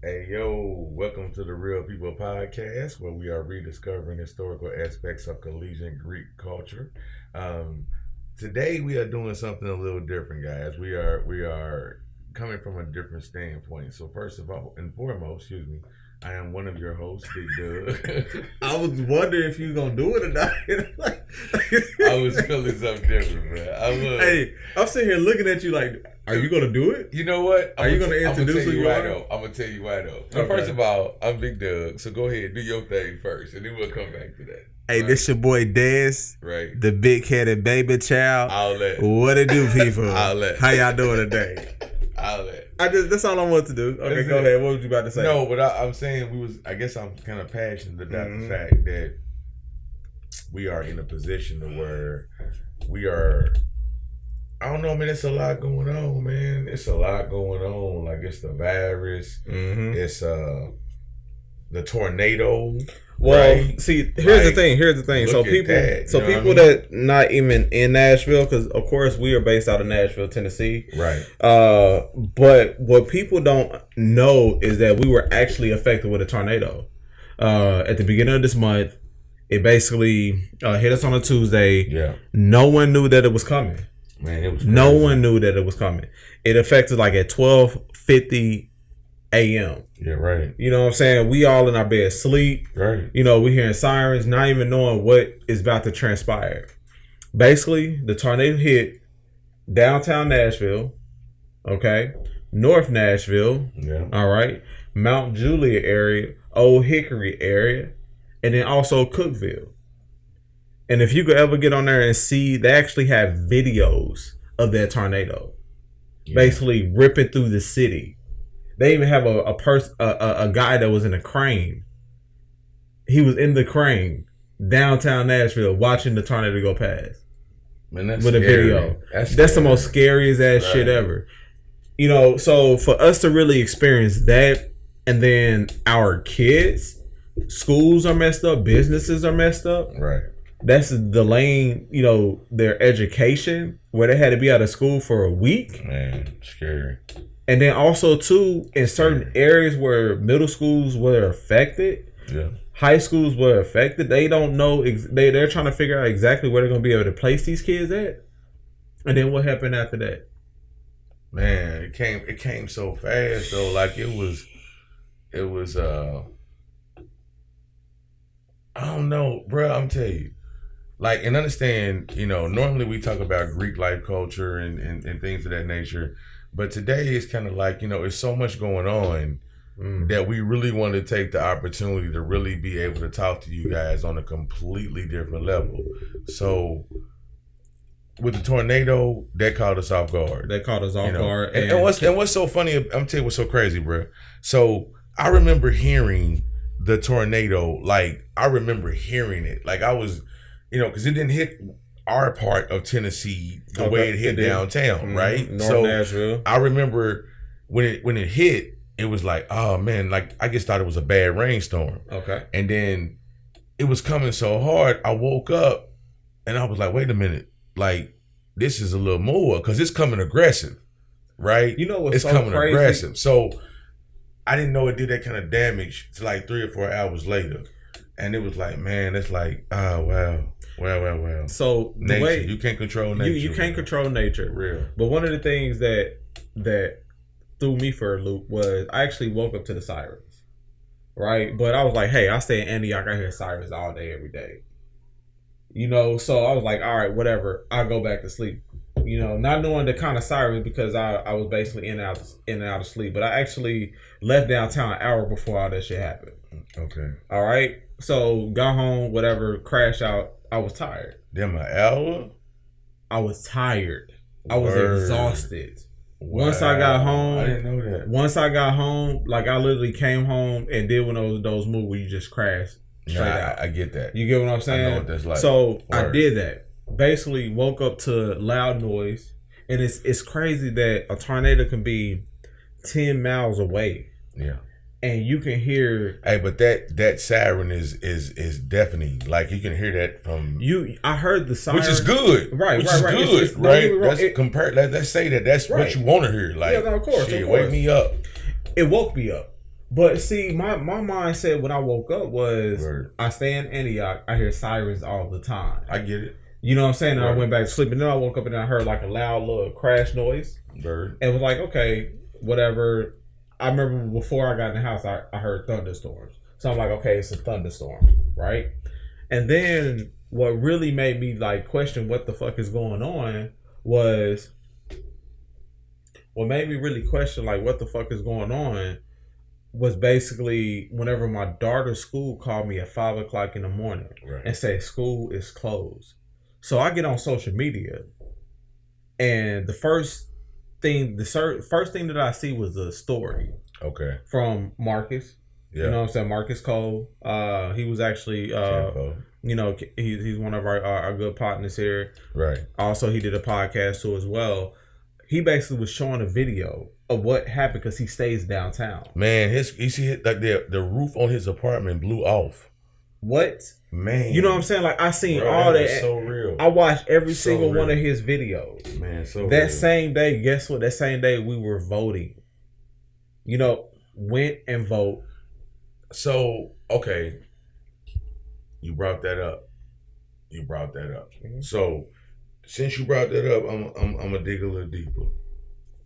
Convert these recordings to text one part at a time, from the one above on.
Hey yo, welcome to the Reel Peeple podcast, where we are rediscovering historical aspects of collegiate Greek culture. Um, Today we are doing something a little different, guys. We are coming from a different standpoint. So first of all and foremost, excuse me, I am one of your hosts, Big Doug. I was wondering if you was gonna do it or not. I was feeling something different, man. I was. Hey, I'm sitting here looking at you like, are you gonna do it? You know what? Are you gonna introduce who you are? I'm gonna tell you why though. So Okay. first of all, I'm Big Doug. So go ahead, do your thing first, and then we'll come back to that. Hey, Right? this your boy Dez, Right. the big-headed baby child. I'll let. What it do, people? I'll let. How y'all doing today? I'll let. That's all I want to do. Okay, That's go it. ahead. What was you about to say? No, but I'm saying I guess I'm kind of passionate about the fact that we are in a position to where we are. I don't know, man. It's a lot going on, man. It's a lot going on. Like it's the virus. It's the tornado. Well, right? see, here's the thing. So look at people, that, so you know what I people mean? that not even in Nashville, because of course we are based out of Nashville, Tennessee. Right. But what people don't know is that we were actually affected with a tornado. At the beginning of this month, it basically hit us on a Tuesday. Yeah. No one knew that it was coming. Man, it was No crazy. one knew that it was coming. It affected like at 12:50 a.m. Yeah, right. You know what I'm saying? We all in our bed sleep. Right. You know, we hearing sirens, not even knowing what is about to transpire. Basically, the tornado hit downtown Nashville, okay, North Nashville, Yeah. all right, Mount Juliet area, Old Hickory area, and then also Cookville. And if you could ever get on there and see, they actually have videos of that tornado, basically ripping through the city. They even have a guy that was in a crane. He was in the crane downtown Nashville watching the tornado go past. Man, that's with a scary. video. That's scary. the most scariest ass shit ever. You know, so for us to really experience that, and then our kids, schools are messed up, businesses are messed up. Right. That's delaying, you know, their education, where they had to be out of school for a week. Man, scary. And then also too, in certain areas where middle schools were affected, Yeah. high schools were affected, they don't know. They're trying to figure out exactly where they're going to be able to place these kids at. And then what happened after that? Man, it came so fast though. Like it was I don't know, bro. I'm telling you. Like, and understand, you know, normally we talk about Greek life culture and things of that nature. But today it's kind of like, you know, it's so much going on that we really want to take the opportunity to really be able to talk to you guys on a completely different level. So with the tornado, that caught us off guard. They caught us off guard. And what's so funny, I'm telling you what's so crazy, bro. So I remember hearing the tornado, like I remember hearing it. Like I was, you know, because it didn't hit our part of Tennessee the way it hit downtown, right? North Nashville. I remember when it hit, it was like, oh man, like I just thought it was a bad rainstorm. Okay. And then it was coming so hard, I woke up and I was like, wait a minute, like this is a little more because it's coming aggressive, right? You know what's it's so coming crazy? aggressive. So I didn't know it did that kind of damage to like 3 or 4 hours later. And it was like, man, it's like, oh wow. Well. So the nature. way You can't control nature. you can't control nature. Real. But one of the things that threw me for a loop was I actually woke up to the sirens. Right? But I was like, hey, I stay in Antioch, I hear sirens all day, every day. You know, so I was like, all right, whatever. I'll go back to sleep. You know, not knowing the kind of sirens because I was basically in and out of sleep. But I actually left downtown an hour before all that shit happened. Okay. All right. So got home, whatever, crashed out. I was tired. Damn, an hour? I was tired. I was Word. exhausted. Wow. Once I got home, I didn't know that. Once I got home, like I literally came home and did one of those moves where you just crash straight out. I get that. You get what I'm saying? I know what that's like. So I Word. did that. Basically woke up to loud noise, and it's crazy that a tornado can be 10 miles away. Yeah. And you can hear. Hey, but that siren is deafening. Like you can hear that from you. I heard the siren, which is good, right? Which right, is right. good, It's, right? wrong. That's compared. Let's say that's right. what you want to hear. Like, yeah, no, of course, shit, of course. wake me up. It woke me up. But see, my mindset when I woke up was Word. I stay in Antioch. I hear sirens all the time. I get it. You know what I'm saying? And Right. I went back to sleep, and then I woke up and I heard like a loud little crash noise. Word. And was like, okay, whatever. I remember before I got in the house, I heard thunderstorms. So I'm like, okay, it's a thunderstorm, right? And then what really made me like question what the fuck is going on was what made me really question like what the fuck is going on was basically whenever my daughter's school called me at 5 o'clock in the morning and said school is closed. So I get on social media, and the first thing that I see was a story. Okay. From Marcus. Yeah. You know what I'm saying? Marcus Cole. He was actually you know, he's one of our good partners here. Right. Also, he did a podcast too as well. He basically was showing a video of what happened because he stays downtown. Man, you see like the roof on his apartment blew off. What? Man. You know what I'm saying? Like I seen all that. So real. I watched every single one of his videos. Man, so that real. Same day, guess what? That same day we were voting. You know, went and vote. So, okay. You brought that up. Mm-hmm. So, since you brought that up, I'm gonna dig a little deeper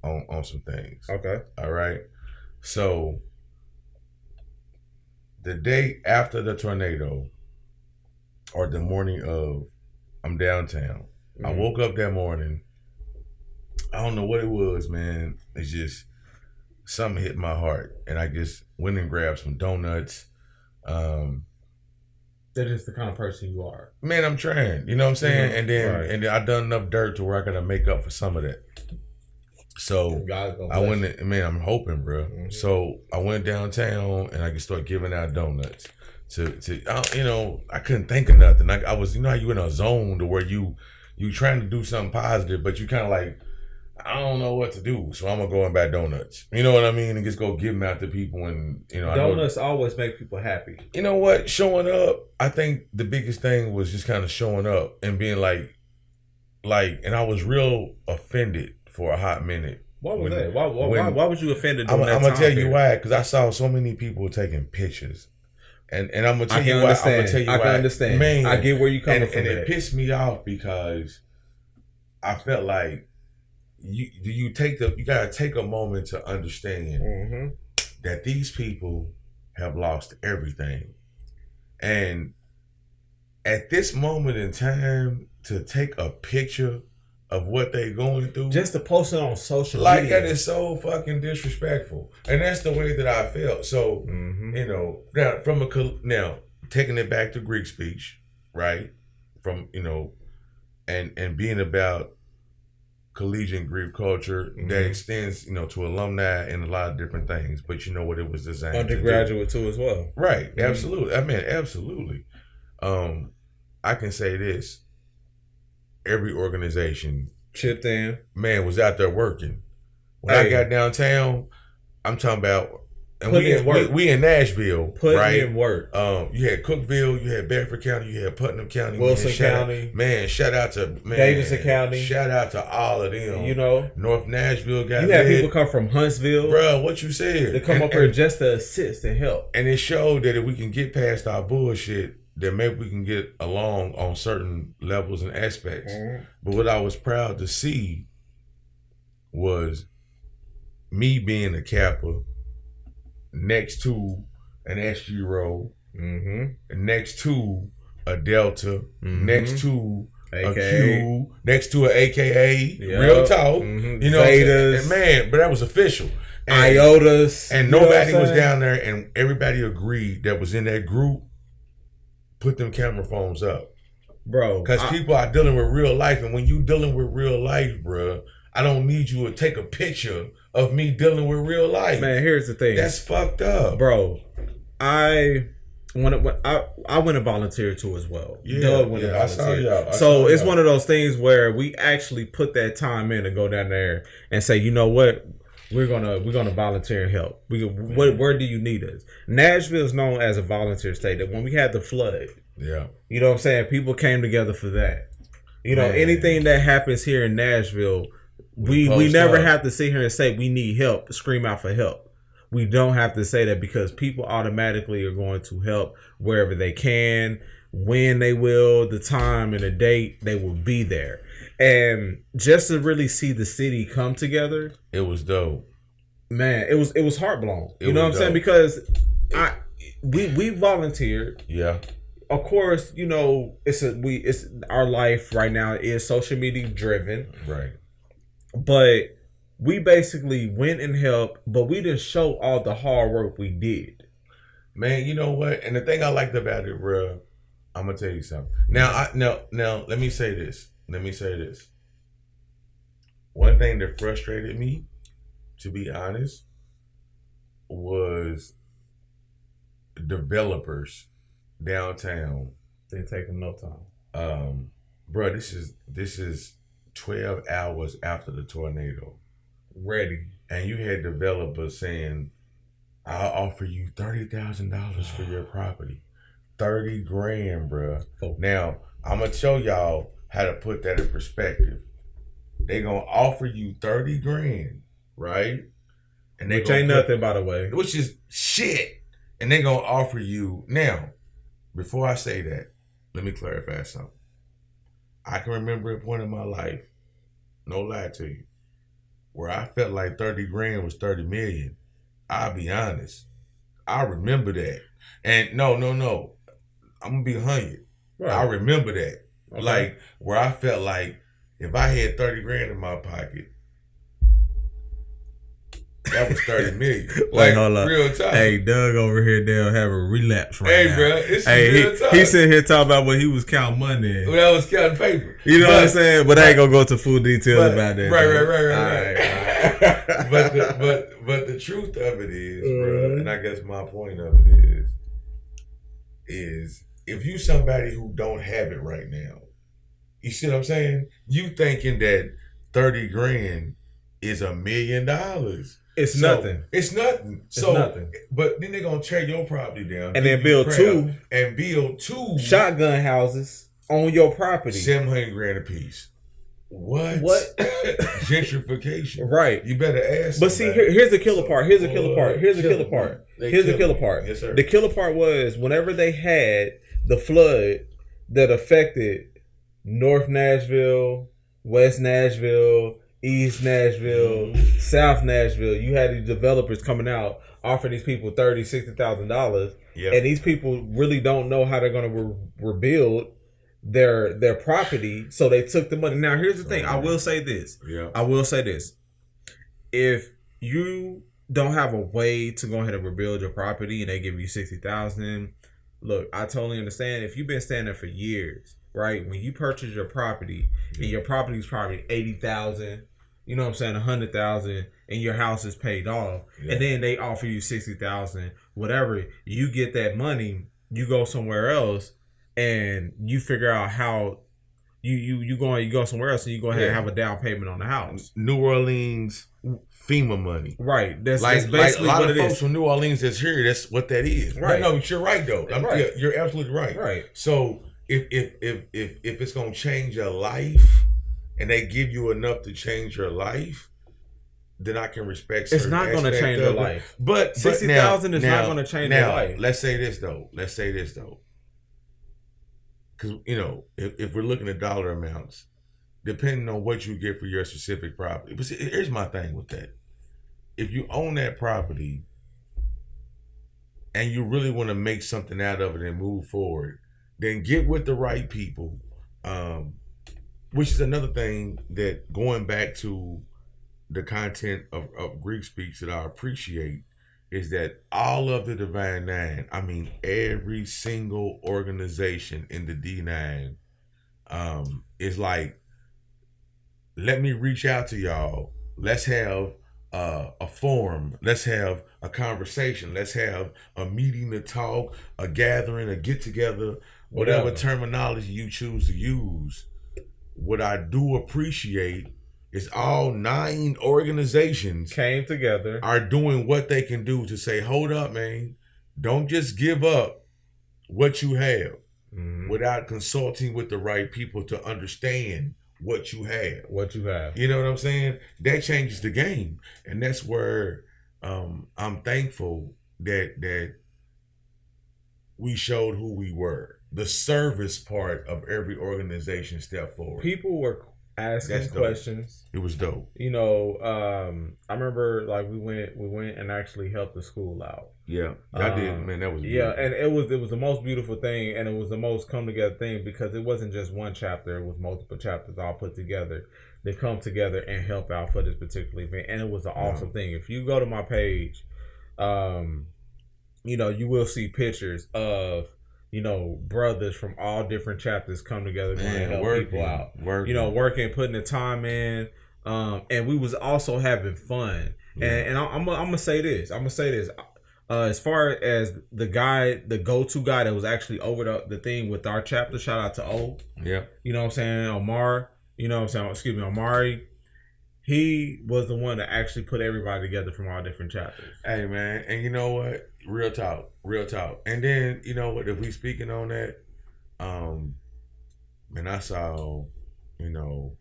on some things. Okay. All right. So, the day after the tornado, or the morning of, I'm downtown. Mm-hmm. I woke up that morning. I don't know what it was, man. It's just something hit my heart, and I just went and grabbed some donuts. That is the kind of person you are. Man, I'm trying. You know what I'm saying? Mm-hmm. And then I done enough dirt to where I gotta make up for some of that. So I went. Man, I'm hoping, bro. Mm-hmm. So I went downtown and I could start giving out donuts. You know, I couldn't think of nothing. I was, you know, how you in a zone to where you trying to do something positive, but you kind of like, I don't know what to do, so I'm gonna go and buy donuts. You know what I mean? And just go give them out to people, and you know, donuts always make people happy. You know what? Showing up, I think the biggest thing was just kind of showing up and being like, and I was real offended for a hot minute. Why was that? Why was you offended? I'm gonna tell you why, because I saw so many people taking pictures. And I'm gonna tell you why. I'm gonna tell you why. I can understand. Man, I get where you coming from. And it pissed me off because I felt like you gotta take a moment to understand mm-hmm. that these people have lost everything, and at this moment in time, to take a picture of what they going through, just to post it on social media, that is so fucking disrespectful, and that's the way that I felt. So mm-hmm. you know, now taking it back to GreekSpeech, right? From and being about collegiate Greek culture mm-hmm. that extends, to alumni and a lot of different things. But you know what it was designed undergraduate too as well, right? Mm-hmm. Absolutely. I mean, absolutely. I can say this. Every organization chipped in. Man was out there working. When I got downtown, I'm talking about, and we in Nashville, right? In work. You had Cookeville, you had Bedford County, you had Putnam County, Wilson County. Shout out to Davidson County. Shout out to all of them. You know, North Nashville got. You had people come from Huntsville, bro. What you said? They come up here just to assist and help. And it showed that if we can get past our bullshit, that maybe we can get along on certain levels and aspects. Mm-hmm. But what I was proud to see was me being a Kappa next to an SG row, mm-hmm. next to a Delta, mm-hmm. next to AKA. A Q, next to an AKA, yep. Real talk. Mm-hmm. You know, and man, but that was official. And, Iotas. And nobody was down there, and everybody agreed that was in that group. Put them camera phones up, bro. Because people are dealing with real life, and when you dealing with real life, bro, I don't need you to take a picture of me dealing with real life. Man, here's the thing. That's fucked up, bro. I went and volunteered too as well. I saw y'all. So it's one of those things where we actually put that time in to go down there and say, you know what? We're gonna volunteer and help. Where do you need us? Nashville is known as a volunteer state. That when we had the flood, you know what I'm saying, people came together for that. You know, anything that happens here in Nashville, we never have to sit here and say we need help, scream out for help. we don't have to say that because people automatically are going to help wherever they can, when they will, the time and the date, they will be there. And just to really see the city come together, it was dope. Man, it was heart blown. You know what I'm saying? Because we volunteered. Yeah. Of course, you know, it's our life right now is social media driven. Right. But we basically went and helped, but we didn't show all the hard work we did. Man, you know what? And the thing I liked about it, bro, I'm gonna tell you something. Now, let me say this. One thing that frustrated me, to be honest, was developers downtown. They taking no time. Bro, this is 12 hours after the tornado. Ready. And you had developers saying, I'll offer you $30,000 for your property. 30 grand, bro. Oh. Now, I'm gonna show y'all how to put that in perspective. They gonna offer you 30 grand, right? And which ain't nothing, by the way. Which is shit. And they gonna offer you. Now, before I say that, let me clarify something. I can remember a point in my life, no lie to you, where I felt like 30 grand was 30 million. I'll be honest. I remember that. And no. I'm gonna be 100. Right. I remember that. Okay. Like, where I felt like if I had 30 grand in my pocket, that was 30 million. Like, hold up. Real time. Hey, Doug over here, they'll have a relapse right now. Hey, bro, it's real time. He sitting here talking about when he was counting money. When I was counting paper. You know what I'm saying? But I ain't gonna go to full details about that. Right. But the truth of it is, bro, and I guess my point of it is if you somebody who don't have it right now, you see what I'm saying? You thinking that 30 grand is $1 million. It's nothing. It's nothing. Nothing. But then they're gonna tear your property down and then build two shotgun houses on your property. 700 grand a piece. What? Gentrification. Right. You better ask. But see, here's the killer part. Here's the killer part. Yes, sir. The killer part was whenever they had the flood that affected North Nashville, West Nashville, East Nashville, South Nashville, you had these developers coming out offering these people $30,000, $60,000, and these people really don't know how they're going to rebuild their property, so they took the money. Now, here's the thing. I will say this. If you don't have a way to go ahead and rebuild your property, and they give you $60,000, look, I totally understand. If you've been staying there for years, right? When you purchase your property, and your property is probably $80,000. You know what I'm saying, $100,000, and your house is paid off, and then they offer you $60,000, whatever. You get that money, you go somewhere else, and you figure out how you go somewhere else, and you go ahead and have a down payment on the house. New Orleans FEMA money, right? That's basically like a lot what of folks from New Orleans that's here. That's what that is, right? No, you're right though. Right. You're absolutely right. Right. So if it's gonna change your life, and they give you enough to change your life, then I can respect. It's not going to change your life. But $60,000 is not going to change your life. Let's say this though. Because if we're looking at dollar amounts, depending on what you get for your specific property. But see, here's my thing with that: if you own that property and you really want to make something out of it and move forward, then get with the right people. Which is another thing that, going back to the content of GreekSpeech, that I appreciate, is that all of the Divine Nine, I mean every single organization in the D9, is like, let me reach out to y'all. Let's have a forum. Let's have a conversation. Let's have a meeting to talk, a gathering, a get together, whatever terminology you choose to use. What I do appreciate is all 9 organizations came together, are doing what they can do to say, hold up, man, don't just give up what you have without consulting with the right people to understand what you have. You know what I'm saying? That changes the game. And that's where I'm thankful that we showed who we were. The service part of every organization stepped forward. People were asking questions. It was dope. You know, I remember like we went and actually helped the school out. Yeah, I did, man. That was beautiful. Yeah, and it was the most beautiful thing, and it was the most come together thing because it wasn't just one chapter; it was multiple chapters all put together. They come together and help out for this particular event, and it was an awesome thing. If you go to my page, you know, you will see pictures of, you know, brothers from all different chapters come together to help people out. You know, working, putting the time in, and we was also having fun. Yeah. And I'm gonna say this. As far as the go-to guy that was actually over the thing with our chapter, shout out to O. Yeah. You know what I'm saying? Omar. You know what I'm saying? Excuse me, Omari. He was the one that actually put everybody together from all different chapters. Hey, man. And you know what? Real talk. And then, you know what? If we speaking on that, man, I saw, you know,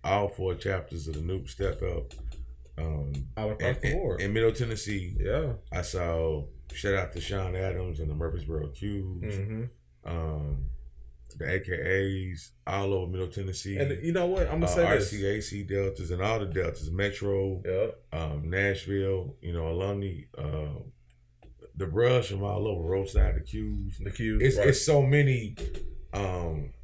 all 4 chapters of the Nuke step up. All across the board. In Middle Tennessee. Yeah. I saw, shout out to Sean Adams and the Murfreesboro Qs. The AKAs all over Middle Tennessee. And you know what? I'm going to say this. RCAC Deltas and all the Deltas. Metro. Nashville. You know, alumni. The brush from all over. Roadside, the Qs. It's so many. Man,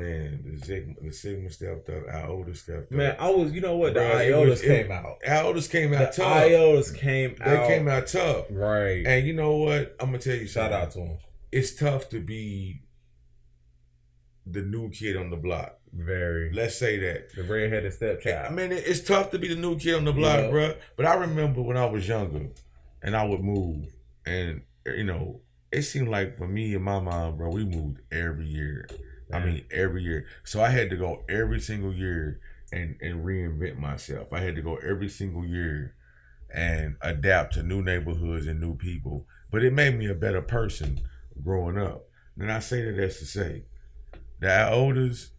the Sigma stepped up. Our oldest stepped up. Man, you know what? The IOTAs came out. Our oldest came out tough. IOTAs came out. They came out tough. Right. And you know what? I'm going to tell you something. Shout out to them. It's tough to be the new kid on the block. Very. Let's say that. The redheaded stepchild. I mean, it's tough to be the new kid on the block, bro. But I remember when I was younger and I would move. And, you know, it seemed like for me and my mom, bro, we moved every year. Man. I mean, every year. So I had to go every single year and reinvent myself. I had to go every single year and adapt to new neighborhoods and new people. But it made me a better person growing up. And I say that as to say that our elders,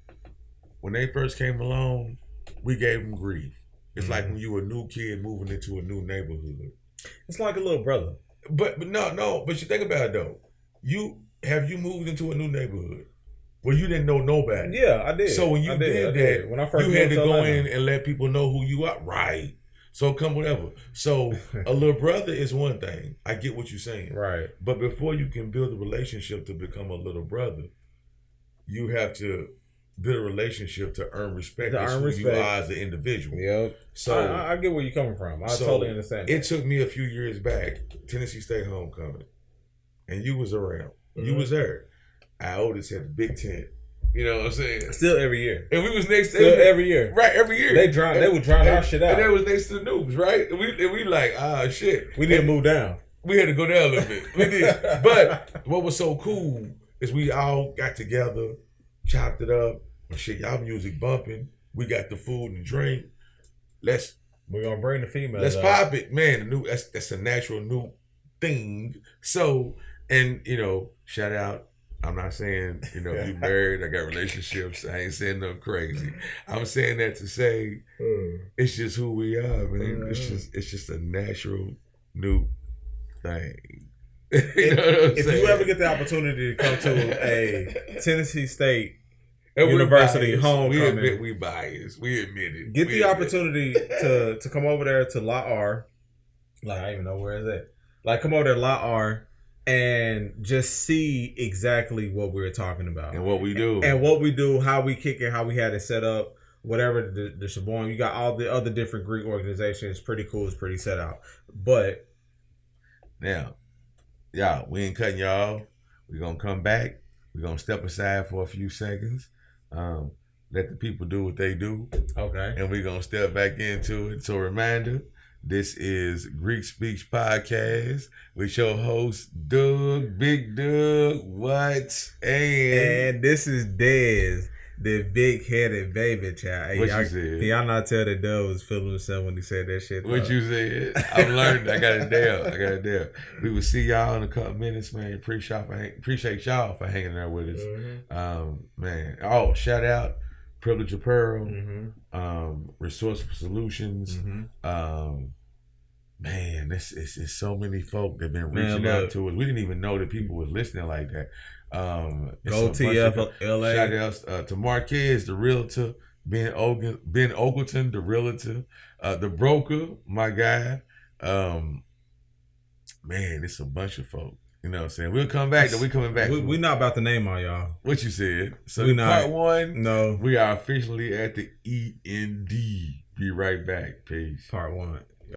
when they first came along, we gave them grief. It's like when you were a new kid moving into a new neighborhood. It's like a little brother. But no. But you think about it though. You moved into a new neighborhood where you didn't know nobody? Yeah, I did. So when you did that, when I first you had to go in and let people know who you are, right? So come whatever. So a little brother is one thing. I get what you're saying, right? But before you can build a relationship to become a little brother, you have to build a relationship to earn respect. You are as an individual. Yep. So I get where you're coming from. I totally understand. It took me a few years back, Tennessee State homecoming, and you was around. You was there. Our oldest had a big tent. You know what I'm saying? Still every year. And we was next to every year. Right, every year. They would drown our shit out. And they was next to the noobs, right? And we like, shit. We didn't move down. We had to go down a little bit. We did. But what was so cool is we all got together, chopped it up. Shit, y'all music bumping. We got the food and drink. We're gonna bring the females. Let's pop it, man. That's a natural new thing. So, and you know, shout out. I'm not saying, you know, if you married, I got relationships. I ain't saying nothing crazy. I'm saying that to say it's just who we are, man. It's just a natural new thing. You know what I'm if saying? you ever get the opportunity to come to a Tennessee State University homecoming, we biased. We admit it. Get the opportunity to come over there to La R. Like, I don't even know where is that. Like, come over there to La R and just see exactly what we're talking about and what we do, how we kick it, how we had it set up, whatever the Shaboam. You got all the other different Greek organizations. Pretty cool. It's pretty set out. But now, y'all, we ain't cutting y'all off. We're gonna come back. We're gonna step aside for a few seconds. Let the people do what they do. Okay. And we're gonna step back into it. So reminder, this is GreekSpeech Podcast with your host, Doug, Big Doug, what? And this is Dez, the big-headed baby child. Hey, what you said? Y'all not tell that Doug was feeling himself when he said that shit. What you said? I'm learning. I got it down. We will see y'all in a couple minutes, man. Appreciate y'all for hanging there with us. Mm-hmm. Man. Oh, shout out Privilege Apparel, Resourceful Solutions, Man, it's so many folk that been Man, reaching out look. to us. We didn't even know that people was listening like that. It's Go a bunch of TFLA. shout outs to Marquez, the realtor, Ben Ogleton, the realtor, the broker, my guy. Man, it's a bunch of folk. You know what I'm saying? We'll come back. We coming back. We not about to name all y'all. What you said. So We not. part one, No. we are officially at the END. Be right back. Peace. Part one.